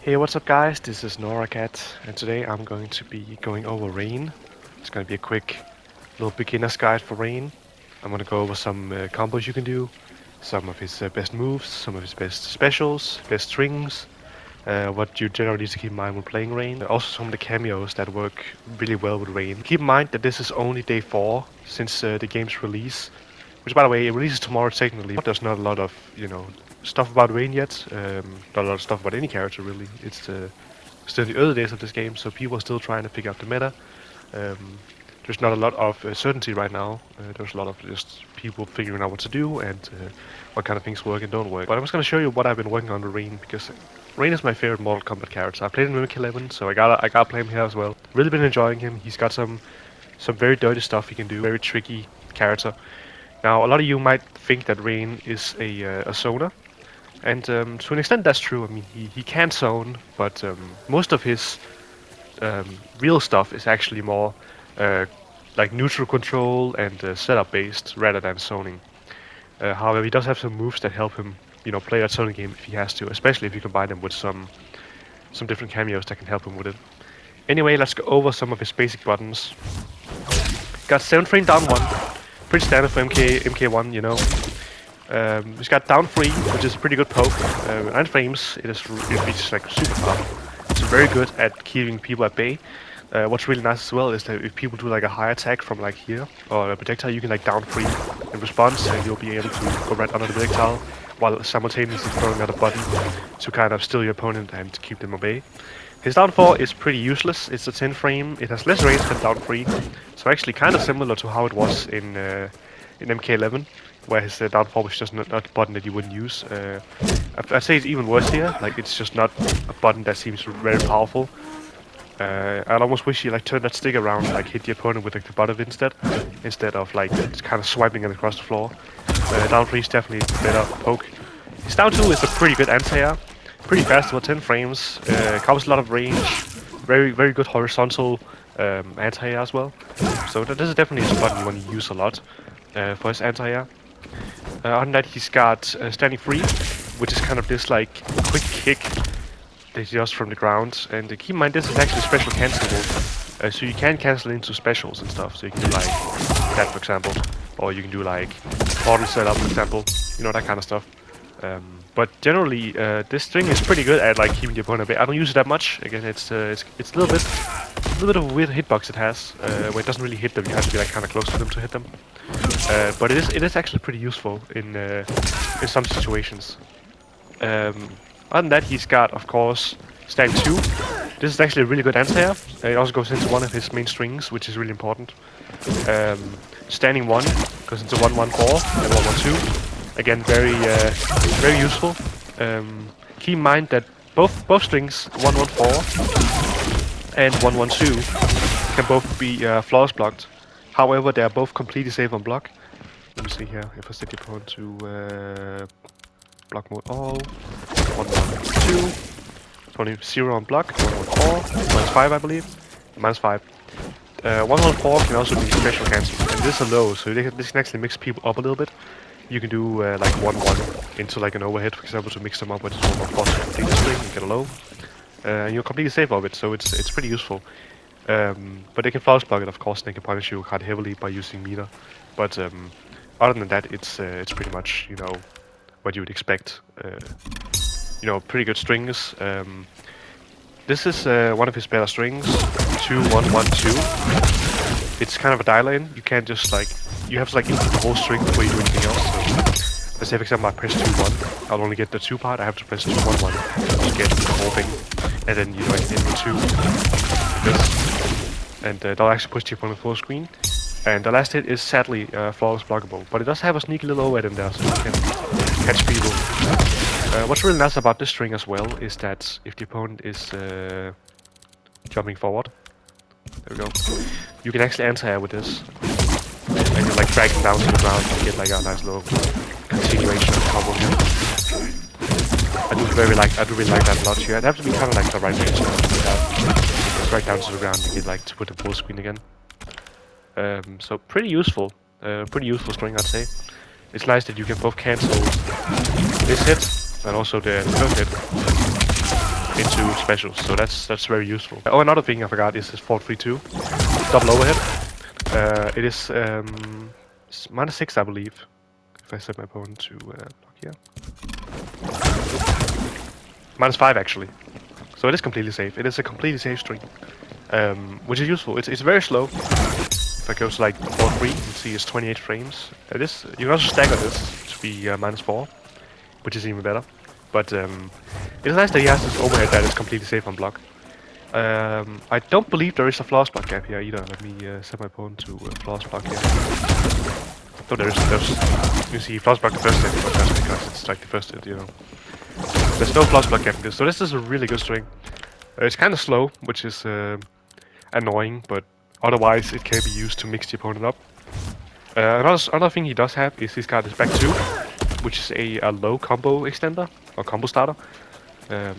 Hey, what's up guys? This is NoraCat, and today I'm going to be going over Rain. It's going to be a quick little beginner's guide for Rain. I'm going to go over some combos you can do, some of his best moves, some of his best specials, best strings, what you generally need to keep in mind when playing Rain. Also some of the cameos that work really well with Rain. Keep in mind that this is only day 4 since the game's release, which by the way, it releases tomorrow technically. There's not a lot of, stuff about Rain yet. Not a lot of stuff about any character really. It's still the early days of this game, so people are still trying to pick up the meta. Um, there's not a lot of certainty right now. There's a lot of just people figuring out what to do and what kind of things work and don't work. But I'm just going to show you what I've been working on with Rain, because Rain is my favorite Mortal Kombat character. I played him in MK1, so I gotta play him here as well. Really been enjoying him. He's got some very dirty stuff he can do. Very tricky character. Now, a lot of you might think that Rain is a zoner, and to an extent that's true. I mean, he can zone, but most of his real stuff is actually more uh, like neutral control and setup based rather than zoning. However, he does have some moves that help him, play that zoning game if he has to, especially if you combine them with some different cameos that can help him with it. Anyway, let's go over some of his basic buttons. Got 7 frame down 1, pretty standard for MK1, he's got down 3, which is a pretty good poke. 9 frames, it reaches like super far. It's very good at keeping people at bay. What's really nice as well is that if people do like a high attack from like here or a projectile, you can like down 3 in response, and you'll be able to go right under the projectile while simultaneously throwing out a button to kind of still your opponent and keep them at bay. His down 4 is pretty useless. It's a 10 frame. It has less range than down 3, so actually kind of similar to how it was in MK11, where his down 4 was just not a button that you wouldn't use. I'd say it's even worse here. Like, it's just not a button that seems very powerful. I'd almost wish you like turn that stick around, like hit the opponent with like, the butt of it instead of like just kind of swiping it across the floor. Down 3 is definitely a better poke. His down 2 is a pretty good anti-air. Pretty fast, about 10 frames, covers a lot of range, very good horizontal anti-air as well. So this is definitely a button you want to use a lot for his anti-air. Other than that, he's got standing free, which is kind of this like quick kick that he does from the ground. And keep in mind, this is actually special cancelable, so you can cancel into specials and stuff. So you can do like that, for example, or you can do like portal setup, for example, that kind of stuff. But generally, this string is pretty good at like keeping the opponent at bay. I don't use it that much. Again, it's a little bit of a weird hitbox it has, where it doesn't really hit them. You have to be like kind of close to them to hit them. But it is actually pretty useful in some situations. Other than that, he's got, of course, stand 2. This is actually a really good anti-air. It also goes into one of his main strings, which is really important. Standing 1 goes into 1-1-4 and 1-1-2. Again, very useful. Keep in mind that both strings 1-1-4 and 1-1-2 can both be flawless blocked. However, they are both completely safe on block. Let me see here if I set the opponent to block mode all. 1-1-2. Only 0 on block. 1-1-4. -5, I believe. -5. 1-1-4 can also be special cancel, and this is a low, so this can actually mix people up a little bit. You can do like 1-1 into like an overhead, for example, to mix them up with 1-1-4 to complete the string and get a low. And you're completely safe of it, so it's pretty useful. But they can flawless block it, of course, and they can punish you quite heavily by using meter. But other than that, it's pretty much what you would expect. Pretty good strings. This is one of his better strings, 2-1-1-2. It's kind of a dial-in. You can't just like you have to like input the whole string before you do anything else. So, let's say for example I press 2-1, I'll only get the 2 part. I have to press 2-1-1 to get the whole thing, and then I can hit the 2. This, and that'll actually push the opponent full screen. And the last hit is sadly flawless blockable, but it does have a sneaky little overhead in there, so you can catch people. What's really nice about this string as well is that if the opponent is jumping forward, there we go, you can actually anti-air with this, and you like drag them down to the ground and get like a nice little continuation of the combo here. I do really like that a lot here. It has to be kind of like the right range to drag down to the ground and get like to put the full screen again. So pretty useful string, I'd say. It's nice that you can both cancel this hit and also the third hit. into specials, so that's very useful. Oh, another thing I forgot is his 4-3-2 double overhead. It is -6, I believe. If I set my opponent to block here, -5 actually. So it is completely safe. It is a completely safe string, which is useful. It's very slow. If I go to like 4-3, you can see it's 28 frames. It is. You can also stagger this to be -4, which is even better. But it's nice that he has this overhead that is completely safe on block. I don't believe there is a flaws block gap here either. Let me set my opponent to flaws block here. So there's you see flaws block the first hit, but that's because it's like the first hit, you know. There's no flaws block gap in this, so this is a really good string. It's kind of slow, which is annoying, but otherwise it can be used to mix the opponent up. Another thing he does have is he's got his back 2, which is a low combo extender or combo starter.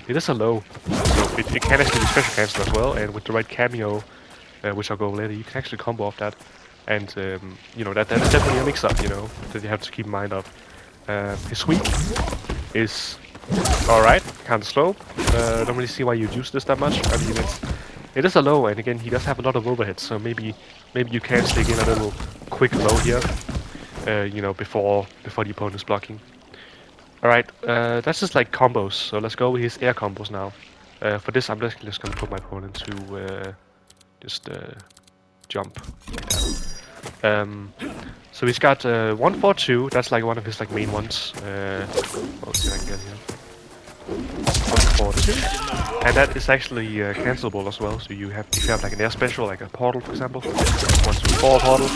It is a low, so it can actually be special cancel as well, and with the right cameo, which I'll go over later, you can actually combo off that. And you know, that is definitely a mix-up, you know, that you have to keep in mind of. His sweep is alright, kind of slow. Don't really see why you'd use this that much. I mean, it is a low, and again, he does have a lot of overheads, so maybe you can sneak in a little quick low here, you know, before the opponent is blocking. Alright, that's just like combos, so let's go with his air combos now. For this, I'm just gonna put my opponent to just jump like that. So he's got 1-4-2. That's like one of his like main ones. What can I get here? 1-4-2, and that is actually cancelable as well. So if you have like an air special, like a portal, for example, 1-2-4 portal,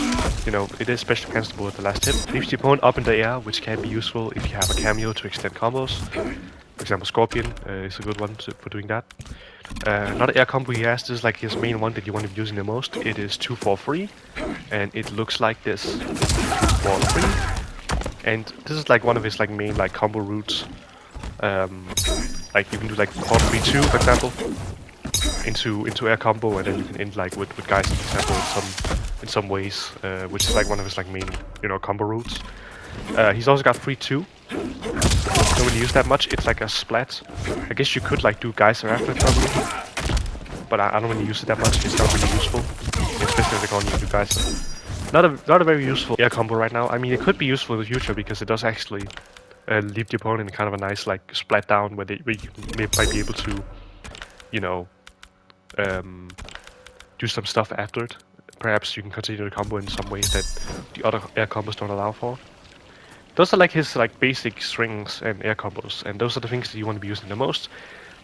you know, it is special cancelable at the last hit. Leaves the opponent up in the air, which can be useful if you have a cameo to extend combos. For example, Scorpion is a good one for doing that. Another air combo he has, this is like his main one that you want to be using the most. It is 2-4-3, and it looks like this: 2-4-3, and this is like one of his like main like combo routes. Like you can do like 4-3-2, for example, into air combo, and then you can end like with guys, for example, in some ways, which is like one of his like main, you know, combo routes. He's also got 3-2. Don't really use that much. It's like a splat. I guess you could like do Geyser after it probably, but I don't really use it that much. It's not really useful, especially if they're calling you do Geyser. Not a very useful air combo right now. I mean, it could be useful in the future because it does actually leave the opponent in kind of a nice like splat down where you might be able to, you know, do some stuff after it. Perhaps you can continue the combo in some ways that the other air combos don't allow for. Those are like his like basic strings and air combos, and those are the things that you want to be using the most.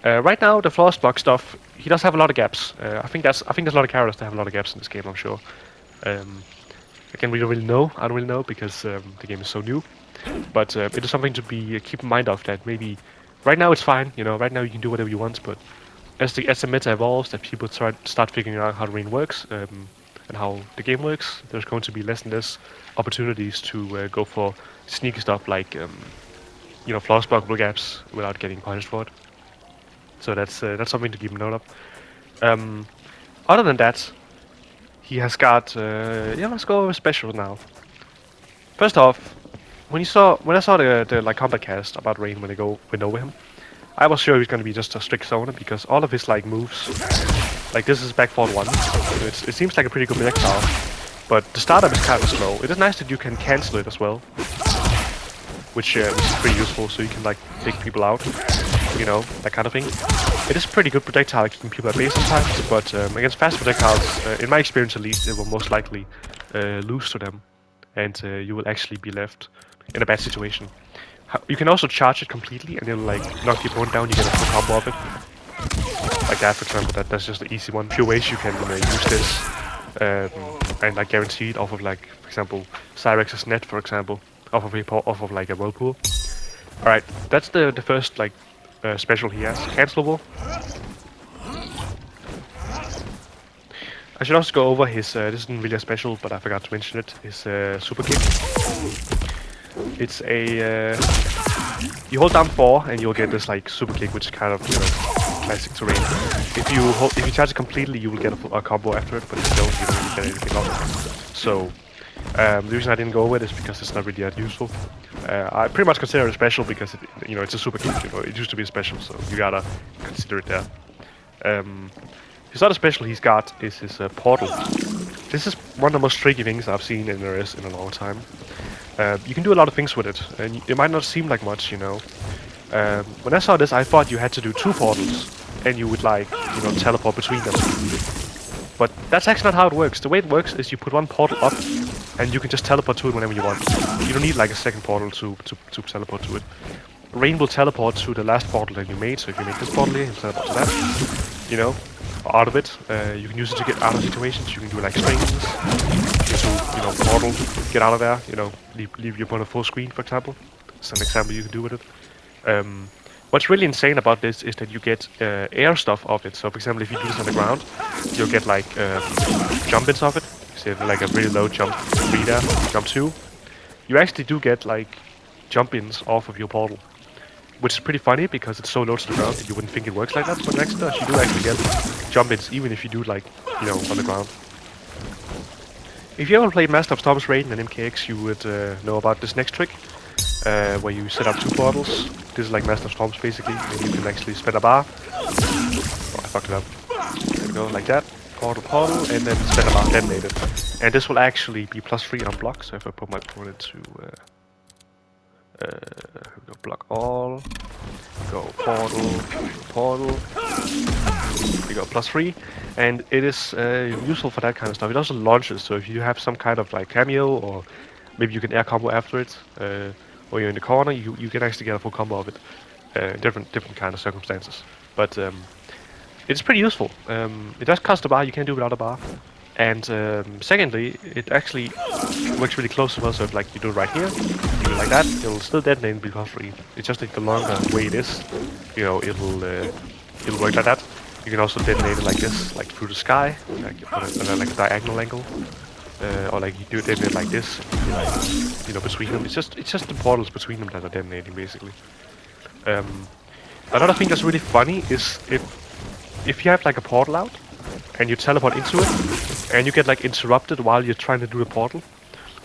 Right now, the flaws block stuff, he does have a lot of gaps. I think there's a lot of characters that have a lot of gaps in this game, I'm sure. Again, we don't really know. I don't really know because the game is so new. But it is something to be keep in mind of, that maybe right now it's fine. You know, right now you can do whatever you want, but as the meta evolves, that people start figuring out how the rain works and how the game works, there's going to be less and less opportunities to go for sneaky stuff like you know, flaws blockable gaps without getting punished for it. So that's something to keep note of. Other than that, he has got yeah, let's go over special now. First off, when I saw the like combat cast about Rain when they went over him, I was sure he was gonna be just a strict zoner because all of his like moves, like this is back forward 1, so it seems like a pretty good projectile, but the startup is kind of slow. It is nice that you can cancel it as well, which is pretty useful, so you can like take people out, you know, that kind of thing. It is pretty good projectile at keeping people at base sometimes, but against fast projectiles, in my experience at least, it will most likely lose to them, and you will actually be left in a bad situation. You can also charge it completely, and it'll like knock the opponent down. You get a full combo of it, like that, for example. That's just the easy one. Few ways you can use this, and like guarantee it off of like, for example, Cyrex's net, for example, off of like a whirlpool. All right, that's the first like special he has, cancelable. I should also go over his. This isn't really a special, but I forgot to mention it. His super kick. It's a you hold down 4 and you'll get this like super kick, which is kind of, you know, classic terrain. If you charge it completely, you will get a combo after it, but if you don't, you don't really get anything off. So the reason I didn't go over it is because it's not really that useful. I pretty much consider it special because it's a super kit. It used to be a special, so you gotta consider it there. His other special he's got is his portal. This is one of the most tricky things I've seen in RS in a long time. You can do a lot of things with it, and it might not seem like much, When I saw this, I thought you had to do 2 portals, and you would teleport between them. But that's actually not how it works. The way it works is you put one portal up, and you can just teleport to it whenever you want. You don't need like a second portal to teleport to it. Rain will teleport to the last portal that you made, so if you make this portal here, he'll teleport to that. Out of it. You can use it to get out of situations. You can do like strings to, portal, get out of there, leave your opponent full screen, for example. That's an example you can do with it. What's really insane about this is that you get air stuff of it. So, for example, if you do this on the ground, you'll get like jump ins of it. So, like a really low jump 3 there, jump 2. You actually do get like jump ins off of your portal, which is pretty funny because it's so low to the ground that you wouldn't think it works like that. But next does, you do actually get jump ins even if you do like on the ground. If you ever played Master of Storm's Raiden and MKX, you would know about this next trick, where you set up 2 portals. This is like Master of Storms basically, and you can actually spend a bar. Oh, I fucked it up. There we go, like that. Portal, and then spend a bar, detonate it. And this will actually be +3 on block, so if I put my opponent to go block all, go portal, we go +3, and it is useful for that kind of stuff. It also launches, so if you have some kind of like Cameo, or maybe you can air combo after it, or you're in the corner, you can actually get a full combo of it, different kind of circumstances. But it's pretty useful. It does cost a bar, you can't do without a bar. And secondly, it actually works really close as well, so if like you do it right here, you do it like that, it'll still detonate and be +3. It's just like the longer way it is, it'll work like that. You can also detonate it like this, like through the sky, like you put it at like a diagonal angle, or like you do detonate like this, like, between them. It's just the portals between them that are detonating basically. Another thing that's really funny is if you have like a portal out and you teleport into it, and you get like interrupted while you're trying to do a portal,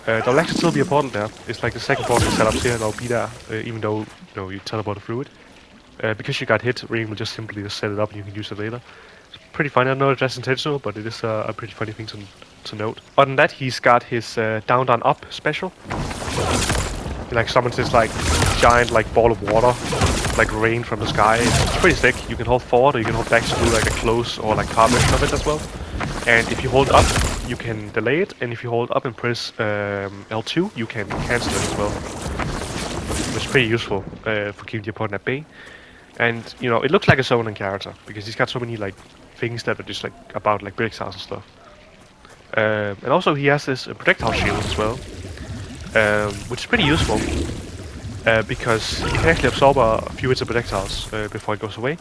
there'll actually still be a portal there. It's like the second portal you set up here, and it'll be there, even though you teleported through it. Because you got hit, Rain will just simply set it up and you can use it later. It's pretty funny. I don't know if that's intentional, but it is a pretty funny thing to note. Other than that, he's got his down up special. He like summons this like giant like ball of water, like rain from the sky. It's pretty sick. You can hold forward or you can hold back to do like a close or like card version of it as well. And if you hold up, you can delay it, and if you hold up and press L2, you can cancel it as well. Which is pretty useful for keeping the opponent at bay. And it looks like a Zonan character because he's got so many like things that are just like about like projectiles and stuff. And also he has this projectile shield as well, which is pretty useful because he can actually absorb a few hits of projectiles before it goes away.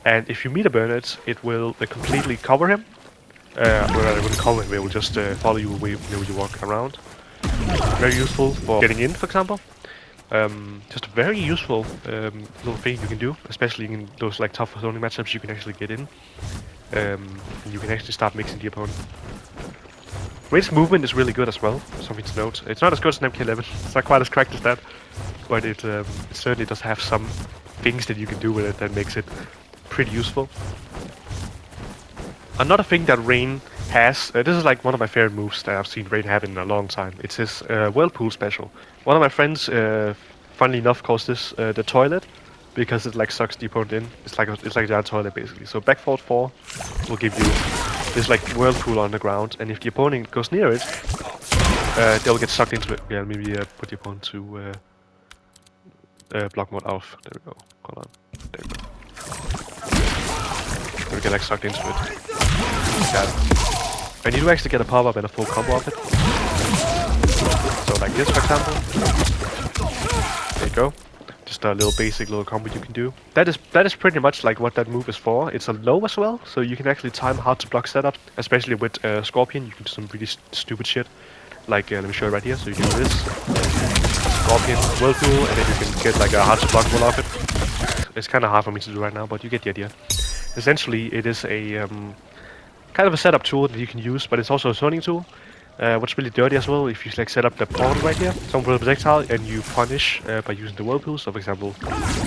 And if you meet a Burnett, it will completely cover him. Well, it wouldn't cover him, it will just follow you whenever you walk around. Very useful for getting in, for example. Just a very useful little thing you can do, especially in those like tough zoning matchups. You can actually get in, and you can actually start mixing the opponent. Raid's movement is really good as well, something to note. It's not as good as an MK11, it's not quite as cracked as that, but it certainly does have some things that you can do with it that makes it pretty useful. Another thing that Rain has, this is like one of my favorite moves that I've seen Rain have in a long time. It's his Whirlpool special. One of my friends, funnily enough, calls this the toilet because it like sucks the opponent in. It's like a giant toilet basically. So back forward 4 will give you this like whirlpool on the ground, and if the opponent goes near it, they'll get sucked into it. Yeah, maybe put the opponent to block mode off. There we go. Hold on. There we go. They'll get like sucked into it. And you do actually get a pop-up and a full combo of it. So like this, for example. There you go. Just a little basic little combo you can do. That is pretty much like what that move is for. It's a low as well, so you can actually time how to block setup. Especially with Scorpion, you can do some really stupid shit. Like, let me show you right here. So you can do this. Scorpion, Whirlpool, and then you can get like a hard to block roll off it. It's kind of hard for me to do right now, but you get the idea. Essentially, it is a kind of a setup tool that you can use, but it's also a zoning tool. What's really dirty as well, if you like set up the portal right here, some projectile, and you punish by using the whirlpool. So, for example,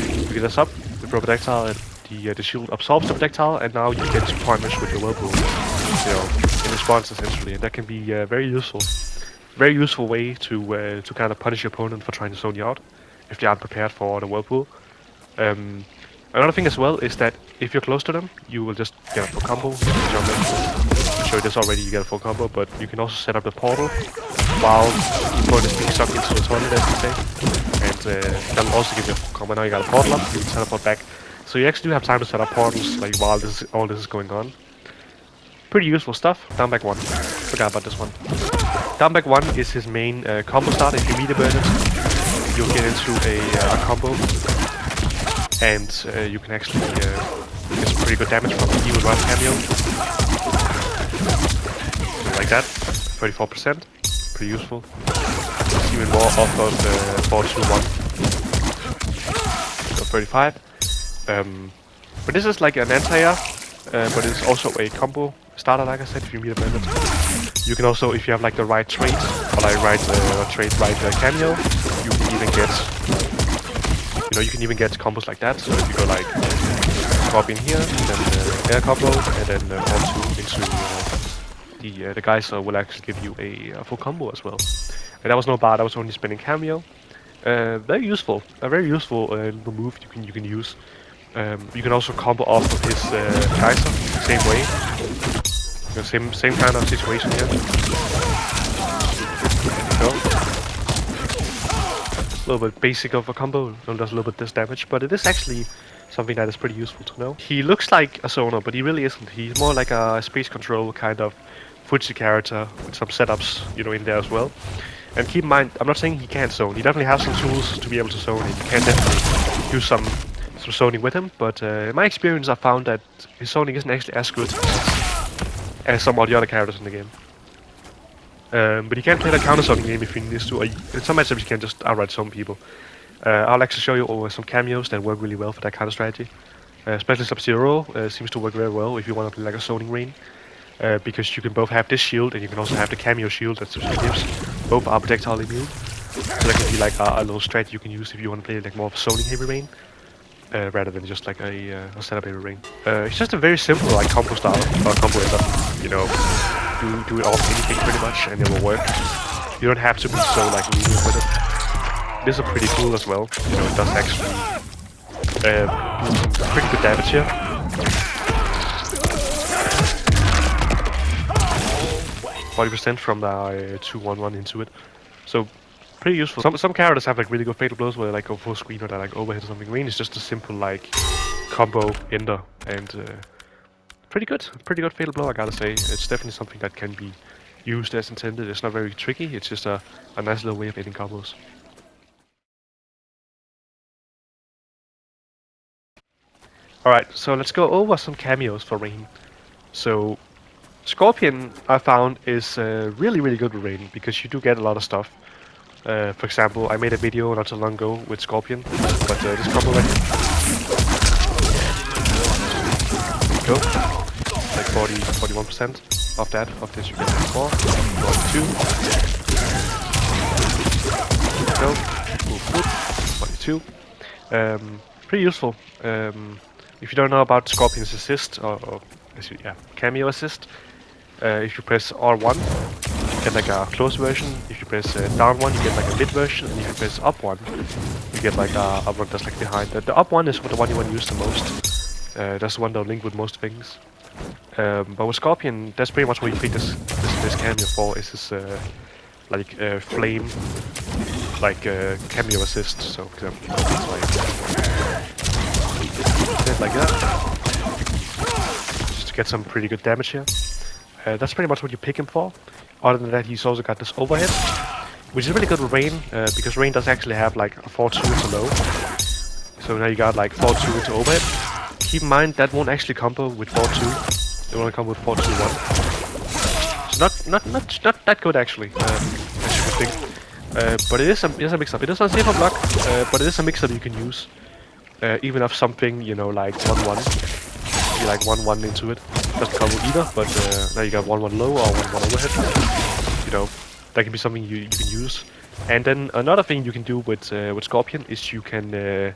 you get this up, the projectile, and the shield absorbs the projectile, and now you get to punish with your whirlpool. You know, in response essentially, and that can be very useful. Very useful way to kind of punish your opponent for trying to zone you out if they aren't prepared for the whirlpool. Another thing as well is that if you're close to them, you will just get a full combo. I showed this already, you get a full combo, but you can also set up the portal while the opponent is being sucked into the toilet, as you say. And that will also give you a full combo. Now you got a portal up, you can teleport back. So you actually do have time to set up portals like while all this is going on. Pretty useful stuff. Down back 1. Forgot about this one. Down back 1 is his main combo start. If you meet a Bernard, you'll get into a combo. And you can actually get some pretty good damage from the evil run Cameo. Like that. 34%. Pretty useful. It's even more off of 4-2-1. So 35. But this is like an anti-air. But it's also a combo starter, like I said, if you meet a Bernard. You can also, if you have like the right trait, or like right Cameo, you can even get, you can even get combos like that. So if you go like Scorpion here, then air combo, and then R2 into the guys will actually give you a full combo as well. And that was no bar, that was only spinning Cameo. Very useful, a very useful little move you can use. You can also combo off of his Kaiser, same way. Same kind of situation here. There you go. A little bit basic of a combo, does a little bit this damage, but it is actually something that is pretty useful to know. He looks like a zoner, but he really isn't. He's more like a space control kind of footsie character with some setups, in there as well. And keep in mind, I'm not saying he can't zone. He definitely has some tools to be able to zone. You can definitely do some zoning with him, but in my experience, I found that his zoning isn't actually as good as some of the other characters in the game. But you can play the counter zoning game if you need to. In some matchups, you can just outright zone people. I'll actually show you some cameos that work really well for that kind of strategy. Especially Sub-Zero seems to work very well if you want to play like a zoning rain. Because you can both have this shield and you can also have the cameo shield that Sub-Zero gives. Both are projectile immune. So that can be like a little strat you can use if you want to play like more of a zoning heavy rain. Rather than just like a setup heavy rain. It's just a very simple like combo style or combo setup. Do it off anything pretty much and it will work. You don't have to be so like lenient with it. This is pretty cool as well. It does actually do some pretty good damage here. %, from the 2-1-1 into it. So pretty useful. Some characters have like really good fatal blows where they like go full screen or they like overhit or something. Rain is just a simple like combo ender and pretty good fatal blow, I gotta say. It's definitely something that can be used as intended. It's not very tricky, it's just a nice little way of ending combos. Alright, so let's go over some cameos for Rain. So Scorpion, I found, is really good with Rain because you do get a lot of stuff. For example, I made a video not so long ago with Scorpion, but this combo right here. There you go. Like 41% of that. Of this you get 4, 42. There you go. 42. Pretty useful. If you don't know about Scorpion's assist, or Cameo assist, if you press R1, you get like a close version. If you press down 1, you get like a mid version, and if you press up 1, you get like a one that's like behind. The up 1 is the one you want to use the most. That's the one that'll link with most things. But with Scorpion, that's pretty much what you pick this Cameo for. Is this like flame, like Cameo assist. So for example, it's like that. Just to get some pretty good damage here. That's pretty much what you pick him for. Other than that, he's also got this overhead, which is really good with Rain, because Rain does actually have like a 4-2 into low. So now you got like 4-2 into overhead. Keep in mind that won't actually combo with 4-2. It will only combo with 4-2-1. So not that good actually, as you would think. But it is a mix-up. It is a safer block, but it is a mix-up you can use. Even if something, like 1-1. Be like 1-1 into it. Doesn't combo either, but now you got 1-1 low or 1-1 overhead. know, that can be something you can use. And then another thing you can do with Scorpion is you can uh,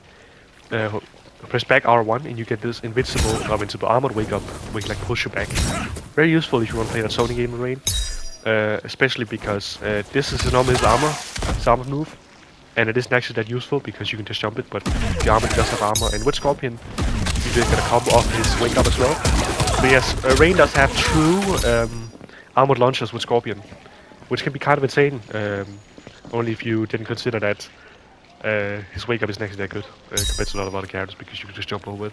press back R1 and you get this invincible armored wake up, which like push you back. Very useful if you want to play that Sony game in rain, especially because this is normal his armor move, and it isn't actually that useful because you can just jump it, but the armor does have armor, and with Scorpion you just get a combo off his wake up as well. But yes, Rain does have two armored launchers with Scorpion, which can be kind of insane, only if you didn't consider that his wake up isn't actually that good compared to a lot of other characters because you can just jump over it.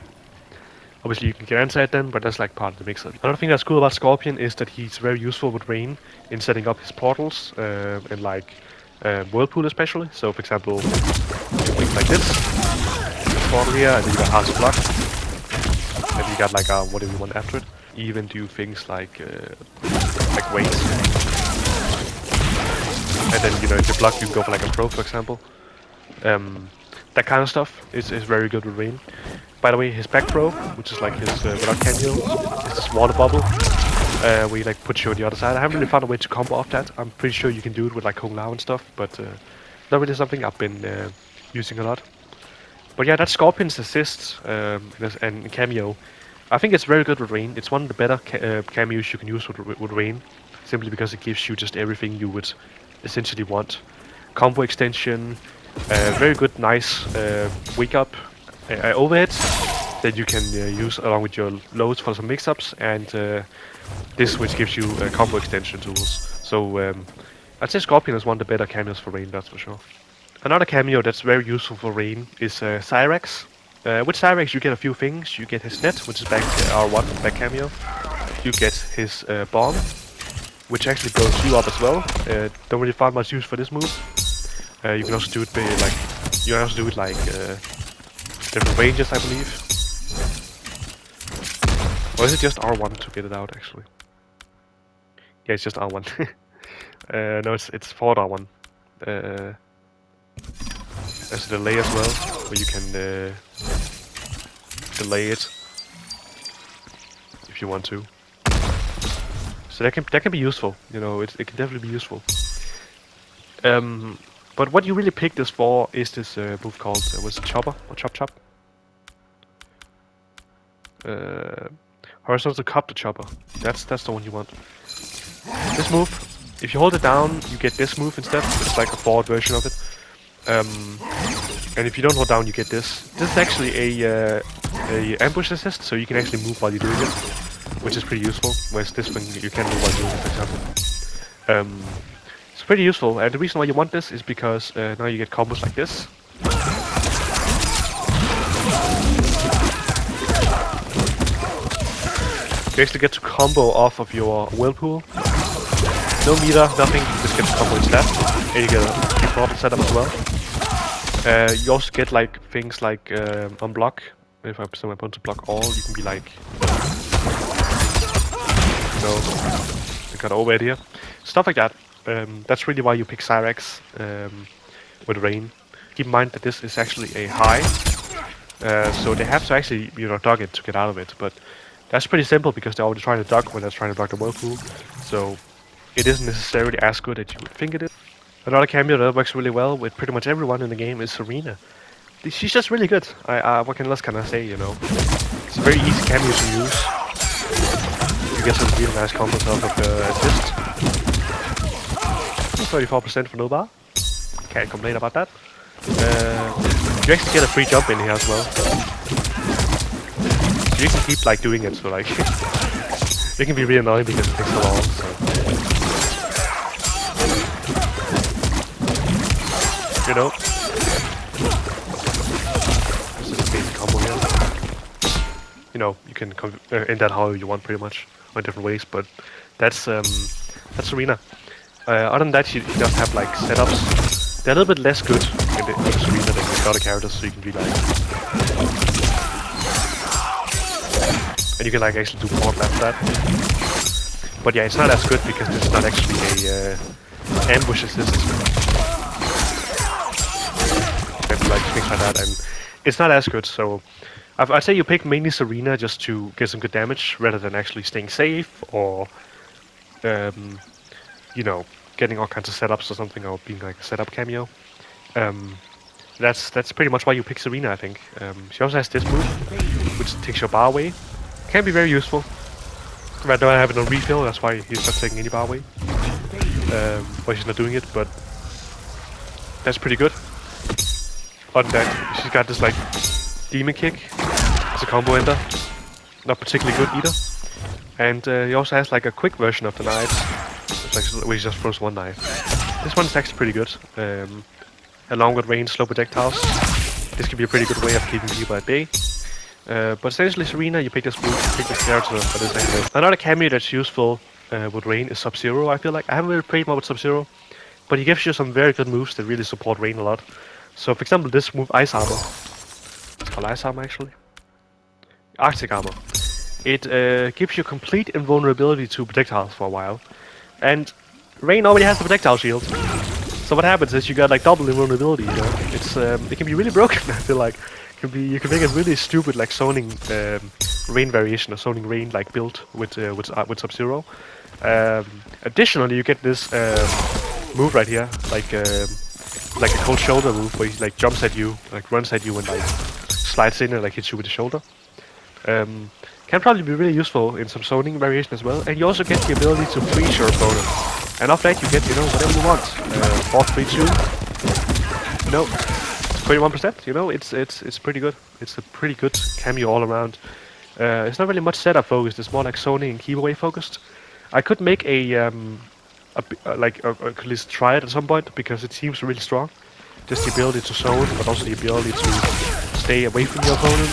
Obviously you can get anti then, but that's like part of the mix. Another thing that's cool about Scorpion is that he's very useful with Rain in setting up his portals and like Whirlpool especially. So for example, you can make like this portal here, and then you got half block, and you got like whatever you want after it. Even do things like weights, and then you know if you block, you can go for like a pro, for example. That kind of stuff is very good with Rain. By the way, his back pro, which is like his without Cameo, is this water bubble, where he like puts you on the other side. I haven't really found a way to combo off that. I'm pretty sure you can do it with like Kung Lao and stuff, but not really something I've been using a lot. But yeah, that's Scorpion's assist and Cameo. I think it's very good with Rain. It's one of the better cameos you can use with Rain, simply because it gives you just everything you would essentially want. Combo extension, very good, nice wake up, overhead that you can use along with your loads for some mix-ups, and this which gives you combo extension tools. So I'd say Scorpion is one of the better cameos for Rain, that's for sure. Another cameo that's very useful for Rain is Cyrax. With Cyrax you get a few things. You get his net, which is back R1, back cameo. You get his bomb, which actually blows you up as well. Don't really find much use for this move. You can also do it like different ranges, I believe. Or is it just R1 to get it out actually? Yeah, it's just R1. No, it's forward R1. There's a delay as well, where you can delay it if you want to. So that can be useful. You know, it can definitely be useful. But what you really pick this for is this move called what's it, Chopper or Chop Chop? Horizontal Cup to Chopper. That's the one you want. This move, if you hold it down, you get this move instead. It's like a forward version of it. And if you don't hold down, you get this. This is actually a ambush assist, so you can actually move while you're doing it, which is pretty useful. Whereas this one you can move while doing it, for example. It's pretty useful, and the reason why you want this is because now you get combos like this. You actually get to combo off of your Whirlpool. No meter, nothing, you just get to combo instead. And you get a free portal setup as well. You also get like things like unblock. If I set my opponent to block all, you can be like, I got overhead here. Stuff like that. That's really why you pick Cyrax with Rain. Keep in mind that this is actually a high, so they have to actually dodge it to get out of it. But that's pretty simple because they're already trying to dodge when they're trying to block the Whirlpool. So it isn't necessarily as good as you would think it is. Another cameo that works really well with pretty much everyone in the game is Serena. She's just really good. What else can I say? It's a very easy cameo to use. You get some really nice combos off of the assist. 34% for no bar. Can't complain about that. You actually get a free jump in here as well. So you can keep like doing it, so like it can be really annoying because it takes so long. So. This is a basic combo here. You can end that however you want pretty much, or in different ways, but that's Serena. Other than that, she does have like setups. They're a little bit less good in the Serena than the other characters, so you can be like, and you can like actually do portal after that. But yeah, it's not as good because this is not actually a ambush assist. And like things like that, and it's not as good. So I'd say you pick mainly Serena just to get some good damage rather than actually staying safe or get getting all kinds of setups or something, or being like a setup cameo. Um, that's pretty much why you pick Serena, I think. She also has this move, which takes your bar away. Can be very useful. Right now I have it on refill, that's why he's not taking any bar away. Why she's not doing it, but that's pretty good. On that, she's got this like demon kick as a combo ender, not particularly good either. And he also has like a quick version of the knives, where he just throws one knife. This one's actually pretty good. Along with range, slow projectiles, this could be a pretty good way of keeping people at bay. But essentially, Serena, you pick this move, you pick this character for this angle. Another cameo that's useful with Rain is Sub-Zero, I feel like. I haven't really played more with Sub-Zero, but he gives you some very good moves that really support Rain a lot. So, for example, this move, Ice Armor. It's called Ice Armor, actually. Arctic Armor. It gives you complete invulnerability to projectiles for a while. And Rain already has the projectile shield. So what happens is you got like double invulnerability, you know? It can be really broken, I feel like. You can make a really stupid like zoning Rain variation or zoning Rain like build with Sub-Zero. Additionally, you get this move right here, like a cold shoulder move where he like jumps at you, like runs at you and like slides in and like hits you with the shoulder. Can probably be really useful in some zoning variation as well. And you also get the ability to freeze your opponent. And after that you get, you know, whatever you want. 4-3-2. No. 21%, you know, it's pretty good. It's a pretty good cameo all around. It's not really much setup focused, it's more like zoning and keep away focused. I could make at least try it at some point because it seems really strong. Just the ability to zone, but also the ability to stay away from your opponent.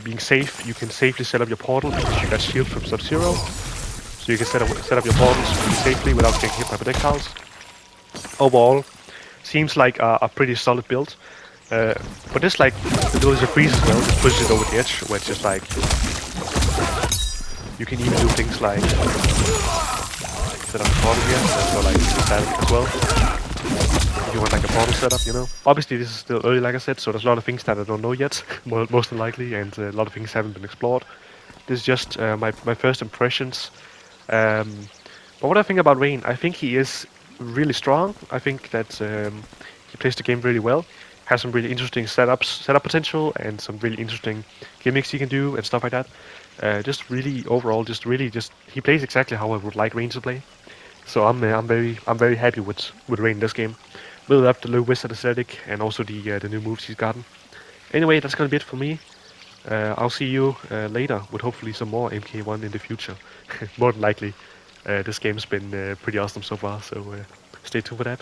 Being safe, you can safely set up your portal because you got shield from Sub-Zero. So you can set up your portals safely without getting hit by projectiles. Overall, seems like a pretty solid build. But this like ability to freeze as well, just pushes it over the edge, where it's just like you can even do things like set up a portal here, so like that as well. If you want like a portal setup, you know. Obviously this is still early, like I said, so there's a lot of things that I don't know yet, most than likely, and a lot of things haven't been explored. This is just my first impressions. But what I think about Rain, I think he is really strong. I think that he plays the game really well. Has some really interesting setup potential, and some really interesting gimmicks he can do and stuff like that. Just really overall, he plays exactly how I would like Rain to play. So I'm very happy with Rain in this game. Really love the low wizard aesthetic and also the new moves he's gotten. Anyway, that's gonna be it for me. I'll see you later with hopefully some more MK1 in the future. More than likely. This game's been pretty awesome so far, so stay tuned for that.